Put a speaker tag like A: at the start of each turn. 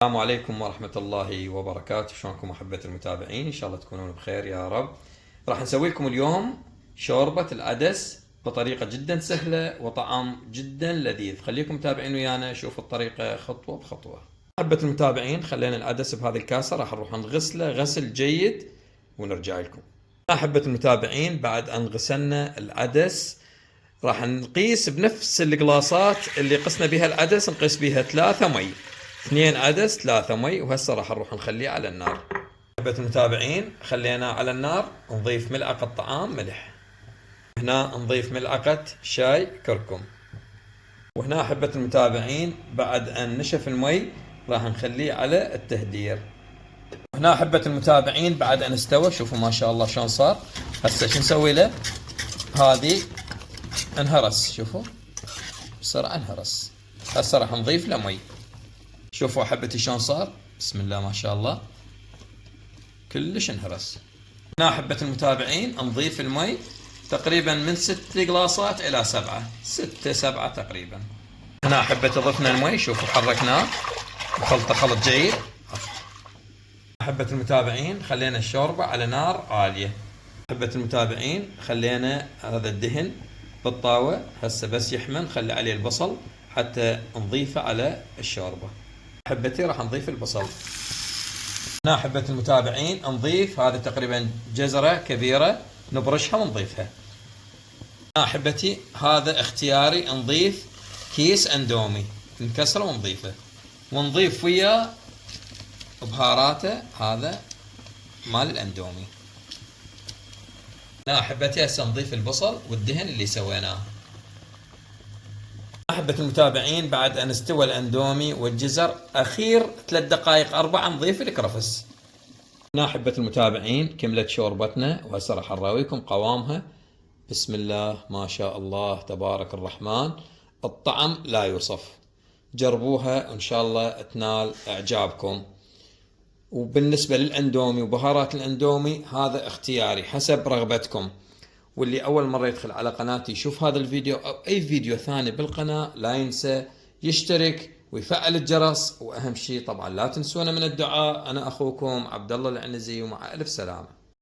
A: السلام عليكم ورحمة الله وبركاته. شلونكم أحبة المتابعين؟ إن شاء الله تكونون بخير يا رب. راح نسوي لكم اليوم شوربة العدس بطريقة جدا سهلة وطعم جدا لذيذ. خليكم متابعين ويانا، شوفوا الطريقة خطوة بخطوة. أحبة المتابعين، خلينا العدس بهذه الكاسة، راح نروح نغسله غسل جيد ونرجع لكم. أحبة المتابعين، بعد أن غسلنا العدس راح نقيس بنفس القلاصات اللي قسنا بها العدس، نقيس بها 3 مي، 2 عدس 3 مي. وهسه راح نروح نخليه على النار. أحبة المتابعين، خلينا على النار، نضيف ملعقة طعام ملح، هنا نضيف ملعقة شاي كركم، وهنا أحبة المتابعين بعد أن نشف المي راح نخليه على التهدير. هنا أحبة المتابعين بعد أن استوى، شوفوا ما شاء الله شلون صار. هسه شو نسوي له؟ هذه انهرس، شوفوا بسرعة انهرس. هسه راح نضيف له مي، شوفوا أحبتي شلون صار، بسم الله ما شاء الله كلش انهرس. هنا أحبة المتابعين نضيف المي تقريبا من 6 قلاصات إلى 7، 6 7 تقريبا. هنا أحبة ضفنا المي، شوفوا حركناه وخلطه خلط جيد. أحبة المتابعين، خلينا الشوربة على نار عالية. أحبة المتابعين، خلينا هذا الدهن بالطاوة، هسه بس يحمى نخلي عليه البصل حتى نضيفه على الشوربة. أحبتي راح نضيف البصل. هنا أحبة المتابعين نضيف هذا تقريبا جزرة كبيرة، نبرشها ونضيفها. هنا أحبتي هذا اختياري، نضيف كيس اندومي نكسره ونضيفه، ونضيف وياه بهاراته هذا مال الاندومي. هنا أحبتي هسه نضيف البصل والدهن اللي سويناه. أحبة المتابعين، بعد أن استوى الأندومي والجزر أخير 3 دقائق 4 نضيف الكرفس. هنا أحبة المتابعين كملت شوربتنا، وهسه راح نراويكم قوامها. بسم الله ما شاء الله تبارك الرحمن، الطعم لا يوصف. جربوها وإن شاء الله تنال إعجابكم. وبالنسبة للأندومي وبهارات الأندومي هذا اختياري حسب رغبتكم. واللي أول مرة يدخل على قناتي يشوف هذا الفيديو أو أي فيديو ثاني بالقناة، لا ينسى يشترك ويفعل الجرس، وأهم شيء طبعا لا تنسونا من الدعاء. أنا أخوكم عبد الله العنزي، ومع ألف سلامة.